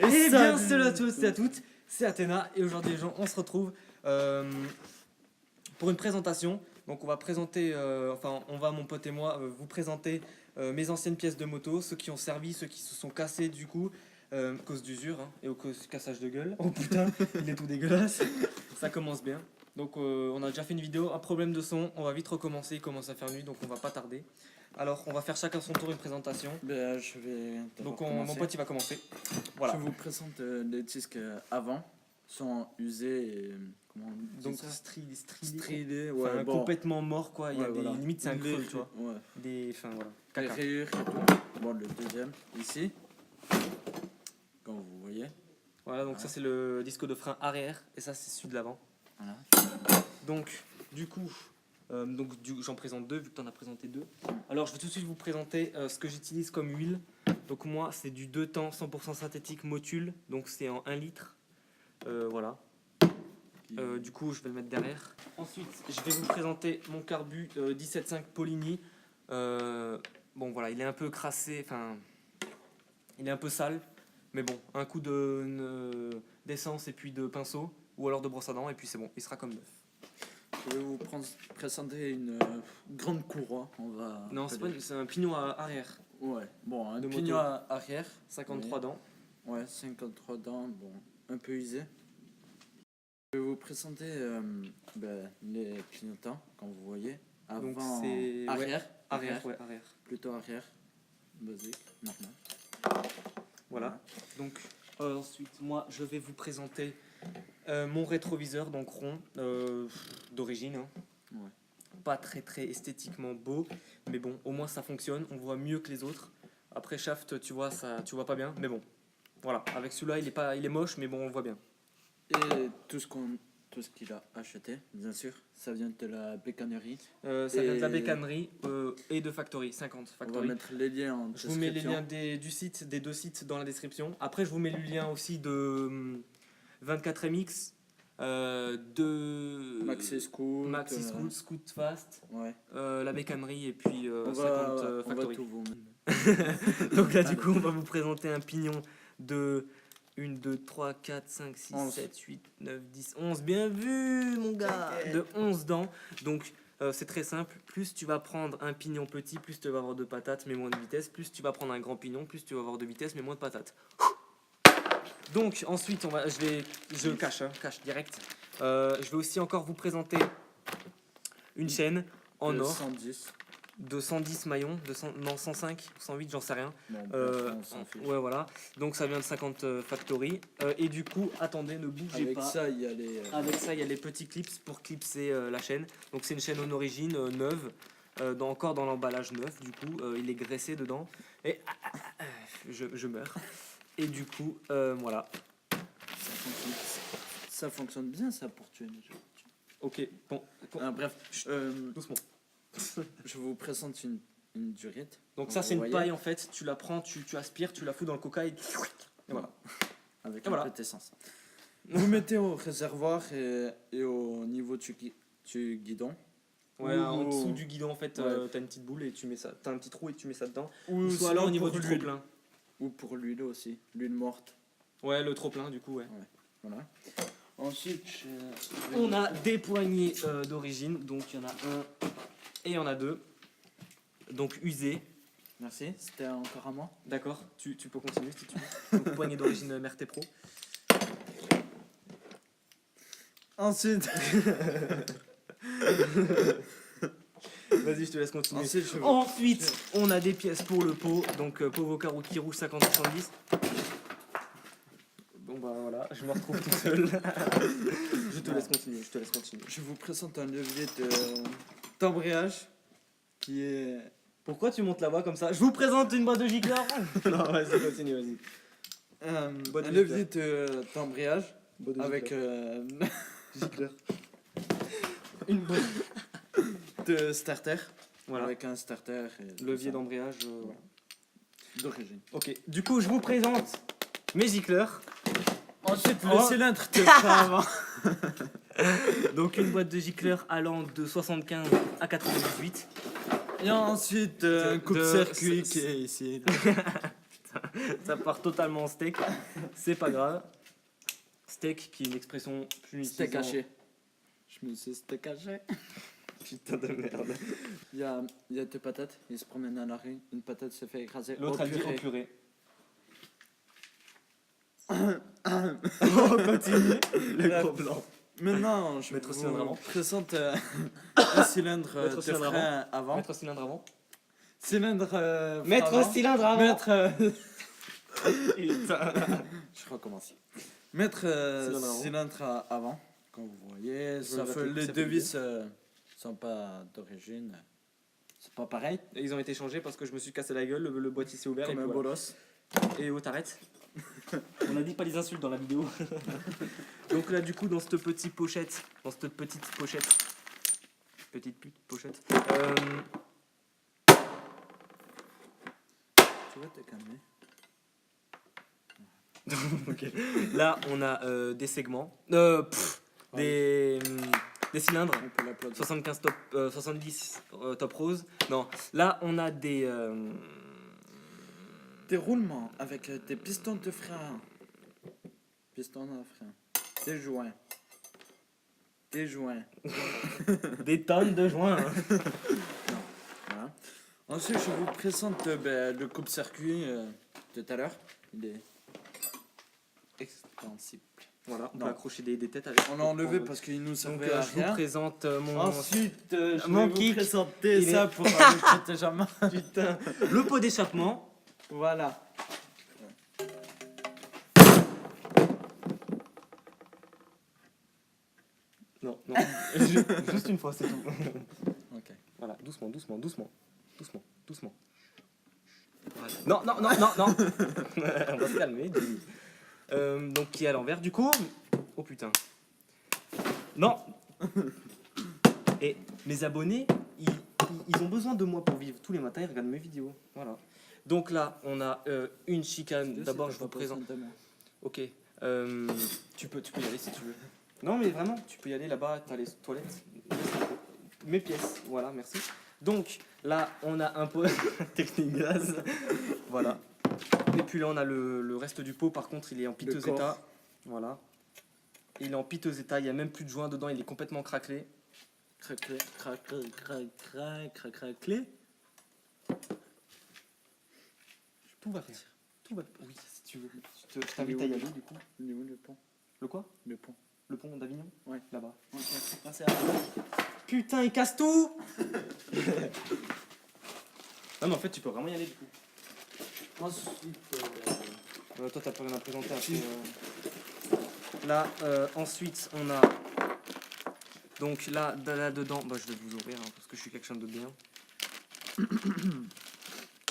Et bien, salut à tous et à toutes, c'est Athéna et aujourd'hui les gens, on se retrouve pour une présentation. Donc on va présenter, mon pote et moi, vous présenter mes anciennes pièces de moto, ceux qui ont servi, ceux qui se sont cassés du coup, à cause d'usure et au cause du cassage de gueule. Oh putain, il est tout dégueulasse. Ça commence bien. Donc on a déjà fait une vidéo, un problème de son, on va vite recommencer, il commence à faire nuit donc on va pas tarder. Alors on va faire chacun son tour une présentation. Je vais Donc mon pote il va commencer. Voilà. Je vous présente les disques avant, sont usés et comment on dit Donc ça stridé, ouais, enfin, bon. complètement mort quoi, il y a Ouais, des voilà. limites c'est un creux tu vois. Ouais. Des voilà. Les Caca. rayures et tout. Bon, le deuxième ici, comme vous voyez. Voilà, donc ça c'est le disque de frein arrière et ça c'est celui de l'avant. Voilà. Donc du coup j'en présente deux vu que tu en as présenté deux. Alors je vais tout de suite vous présenter ce que j'utilise comme huile. Donc moi c'est du 2 temps 100% synthétique Motul, donc c'est en 1 litre. Voilà. Du coup je vais le mettre derrière. Ensuite je vais vous présenter mon carbu 17.5 Poligny. Bon voilà, il est un peu crassé, enfin il est un peu sale, mais bon, un coup d'essence et puis de pinceau ou alors de brosse à dents et puis c'est bon, il sera comme neuf. Je vais vous présenter une grande courroie. Non, c'est un pignon arrière. Ouais, bon, un de pignon moto. arrière. 53 dents. Ouais, 53 dents, bon, un peu usé. Je vais vous présenter les clignotants, comme vous voyez. Avant, Donc c'est arrière, arrière. plutôt arrière, basique, normal. Voilà. Donc ensuite, moi, je vais vous présenter mon rétroviseur, donc rond, d'origine. Hein. Ouais. Pas très esthétiquement beau, mais bon, au moins ça fonctionne. On voit mieux que les autres. Après shaft, tu vois pas bien, mais bon. Voilà. Avec celui-là, il est moche, mais bon, on le voit bien. Et tout ce qu'il a acheté, bien sûr, ça vient de la bécannerie. Ça vient de la bécannerie et de Factory, 50 Factory. On va mettre les liens en description. Je vous mets les liens des deux sites dans la description. Après, je vous mets le lien aussi de 24MX, de Maxi Scoot, Scoot Fast, ouais. la bécannerie et puis 50 on Factory. va tout vous mettre. Donc là, du coup, on va vous présenter un pignon de 1, 2, 3, 4, 5, 6, 11. 7, 8, 9, 10, 11. Bien vu, mon gars. De 11 dents. Donc, c'est très simple. Plus tu vas prendre un pignon petit, plus tu vas avoir de patates, mais moins de vitesse. Plus tu vas prendre un grand pignon, plus tu vas avoir de vitesse, mais moins de patates. Donc, ensuite, je cache direct. Je vais aussi encore vous présenter une chaîne en or. 110. De 110 maillons, 105, 108, j'en sais rien. Bon, on s'en fiche. Ouais, voilà. Donc ça vient de 50 Factory. Et du coup, attendez, ne bougez Avec pas. ça, il y a les. Avec ça, il y a les petits clips pour clipser la chaîne. Donc c'est une chaîne en origine neuve, encore dans l'emballage neuf. Du coup, il est graissé dedans. Et je meurs. Et du coup, voilà. Ça fonctionne bien, ça, pour tuer les gens. Ok, bon. Bref, Doucement. je vous présente une durite. Donc ça, c'est une paille en fait. Tu la prends, tu aspires, tu la fous dans le coca et voilà. Avec Et un voilà. peu d'essence. Vous mettez au réservoir et au niveau du guidon. Ouais, Ou en dessous du guidon en fait, ouais. t'as une petite boule et tu mets ça, t'as un petit trou et tu mets ça dedans. Ou soit là au niveau pour du l'huile. trop plein. Ou pour l'huile aussi, l'huile morte. Ouais, le trop plein du coup, ouais. Voilà. Ensuite, On a des poignées d'origine, donc il y en a un et il y en a deux. Donc usés. merci, c'était encore à moi. D'accord, tu peux continuer si tu veux. Donc poignée d'origine Merté Pro. Ensuite, Vas-y, je te laisse continuer. Ensuite, on a des pièces pour le pot, donc pot Voca qui rouge 50-70. Bon bah voilà, je me retrouve tout seul. Je te laisse continuer. je vous présente un levier d'embrayage qui est. Pourquoi tu montes la voix comme ça? Je vous présente une boîte de gicleurs. Non, vas-y, continue, vas-y. Un Boîte de levier d'embrayage Boîte de avec gicleurs. une boîte de starter. Voilà. Avec un starter et Levier d'embrayage. voilà. D'origine. Ok, du coup, je vous présente mes gicleurs. Ensuite, le cylindre de frein avant. Donc, une boîte de gicleurs allant de 75 à 98. Et ensuite, un coupe-circuit qui est ici. Ça part totalement en steak. C'est pas grave. Steak qui est une expression plus Steak utilisée en- haché. Je me suis steak haché. Putain de merde. Il y a deux patates, ils se promènent à la rue, une patate se fait écraser. L'autre Oh, elle dit purée. au purée. On continue. Le gros blanc. Maintenant, je Mettre au vous cylindre avant. présente un cylindre Mettre au de cylindre frein avant. Mettre au cylindre avant. Cylindre Mettre au avant. cylindre avant. Mettre Putain. je recommence. Mettre Cylindre avant. cylindre avant. Comme vous voyez, Je sauf rappelle que les ça deux fait vis sont pas d'origine. C'est pas pareil. Et ils ont été changés parce que je me suis cassé la gueule, le boîtier s'est ouvert Comme et un puis voilà. bolos. Et oh, t'arrêtes. On a dit pas les insultes dans la vidéo. Donc là, du coup, dans cette petite pochette, petite pute pochette, Tu vas te calmer. ok. Là, on a des segments, des cylindres. On peut l'applaudir. 75 top, 70 top rose. Non, là, on a des Des roulements avec des pistons de frein. Pistons de frein. Des joints. Des joints. des tonnes de joints. Hein. Voilà. Ensuite, je vous présente le coupe-circuit tout à l'heure. Il est extensible. Voilà, on Non. peut accrocher des têtes avec. On l'a enlevé parce qu'il nous Donc, servait à je vous rien. présente mon Ensuite, je mon vais vous kick, présenter il ça est- pour que tu jamais. putain, le pot d'échappement. Voilà. Non, non, juste une fois, c'est tout. Ok. Voilà, doucement, doucement, doucement, doucement, doucement. Voilà. Non, non, non, non, non. On va se calmer. Jimmy. Donc qui est à l'envers, du coup. Oh putain. Non. Et mes abonnés, ils ont besoin de moi pour vivre. Tous les matins, ils regardent mes vidéos. Voilà. Donc là, on a une chicane. D'abord, je vous présente. Ok. Tu peux y aller si tu veux. Non, mais vraiment, tu peux y aller là-bas, t'as les toilettes. Mes pièces, voilà, merci. Donc, là, on a un pot technique gaz. Voilà. Et puis là, on a le reste du pot, par contre, il est en piteux corps. état. Voilà. Il est en piteux état, il n'y a même plus de joint dedans, il est complètement craquelé. Craquelé, craquelé, craquelé, craquelé. Tout va faire. Tout va. Oui, si tu veux. Je t'invite à y aller, du coup. Il est où le pont? Le quoi? Le pont. Le pont d'Avignon? Ouais. Là-bas. Ok. Merci à vous. Putain, il casse tout. Non, mais en fait, tu peux vraiment y aller, du coup. Ensuite, Toi, t'as pas rien à présenter après. Là, ensuite, on a. Donc là, dedans, bah, je vais vous ouvrir hein, parce que je suis quelqu'un de bien.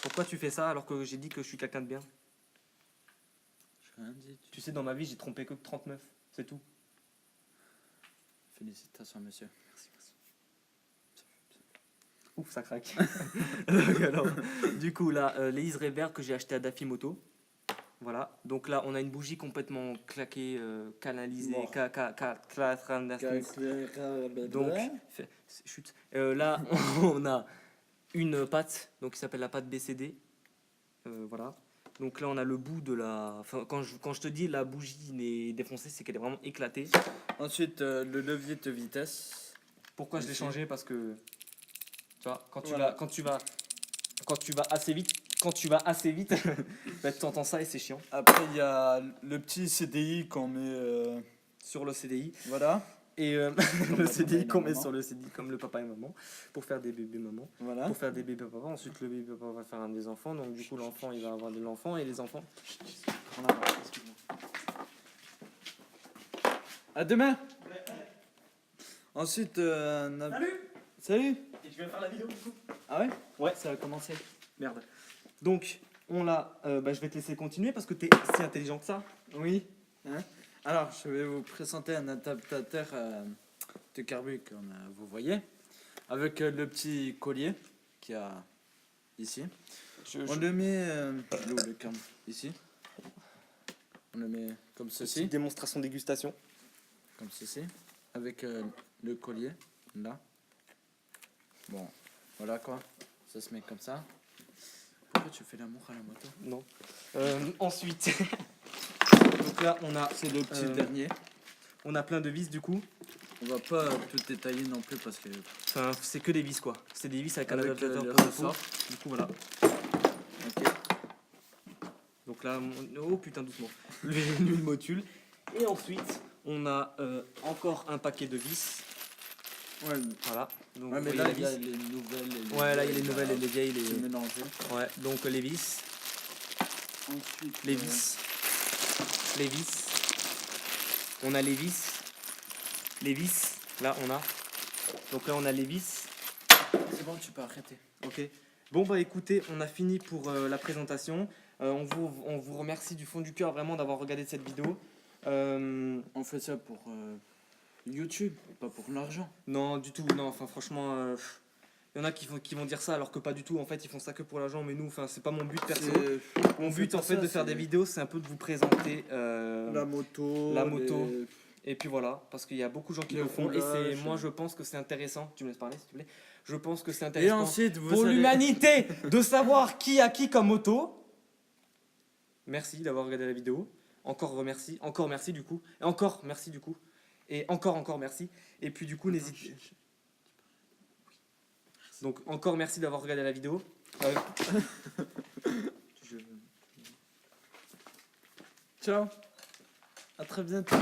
Pourquoi tu fais ça alors que j'ai dit que je suis quelqu'un de bien? j'ai rien dit. Tu sais, dans ma vie, j'ai trompé que 39. C'est tout. Félicitations, monsieur. Ouf, ça craque. Donc, alors, du coup, là, les Isrever que j'ai acheté à Daffy Moto. Voilà. Donc là, on a une bougie complètement claquée, canalisée. Mort. Donc, chut. Là, on a une pâte, donc qui s'appelle la pâte BCD. Voilà. Donc là, on a le bout de la. Enfin, quand je te dis la bougie est défoncée, c'est qu'elle est vraiment éclatée. Ensuite, le levier de vitesse. Pourquoi je l'ai Ici. changé? Parce que tu vois, Voilà. quand tu vas assez vite, bah, tu entends ça et c'est chiant. Après, il y a le petit CDI qu'on met. Sur le CDI. Voilà. Et le papa CDI et qu'on la met maman. sur le CDI comme le papa et maman pour faire des bébés maman. Voilà. Pour faire des bébés papa. Ensuite, le bébé papa va faire un des enfants. Donc, du coup, l'enfant il va avoir de l'enfant et les enfants. On avance, excuse-moi. À demain. Ensuite, Salut. Salut. Et tu viens faire la vidéo du coup? Ah ouais? Ouais. Ça a commencé. Merde. Donc, on l'a. Bah, je vais te laisser continuer parce que t'es si intelligent que ça. Oui. Hein? Alors, je vais vous présenter un adaptateur de carbu comme vous voyez, avec le petit collier qu'il y a ici. On le met où le câble? Ici. On le met comme ceci, Démonstration dégustation. comme ceci, avec le collier là. Bon, voilà quoi. Ça se met comme ça. Pour Pourquoi tu fais l'amour à la moto? Non. Ensuite, donc là on a, C'est le petit Euh, dernier. on a plein de vis du coup. On va pas tout détailler non plus parce que. Enfin, c'est que des vis quoi. C'est des vis avec un Avec adaptateur les pour le ressorts. pot. Du coup voilà. Ok. Donc là, oh putain doucement. L'huile motule. Et ensuite, on a encore un paquet de vis. Ouais, Voilà. Donc ouais vous mais voyez là la il y a vis. les nouvelles et les Ouais, là il y a les nouvelles et les vieilles. C'est Les... mélangé. Ouais, donc les vis. Ensuite. Les vis. Les vis. On a les vis. Les vis. Là on a. Donc là on a les vis. C'est bon, tu peux arrêter. Ok. Bon bah écoutez, on a fini pour la présentation. On vous remercie du fond du cœur vraiment d'avoir regardé cette vidéo. On fait ça pour YouTube, pas pour l'argent. Non, du tout, non, enfin franchement, il y en a qui vont dire ça alors que pas du tout, en fait ils font ça que pour l'argent, mais nous, enfin c'est pas mon but perso. Mon on fait but pas en fait ça, de faire des c'est vidéos, c'est un peu de vous présenter la moto. la moto. les- et puis voilà, parce qu'il y a beaucoup de gens qui Le le font, et c'est roulage. moi je pense que c'est intéressant, tu me laisses parler s'il te plaît, je pense que c'est Et intéressant ensuite, vous pour allez- l'humanité de savoir qui a qui comme moto. Merci d'avoir regardé la vidéo. Encore merci du coup. Et encore merci du coup. Et encore merci. Et puis du coup, n'hésitez. Donc encore merci d'avoir regardé la vidéo. Je- Ciao. À très bientôt.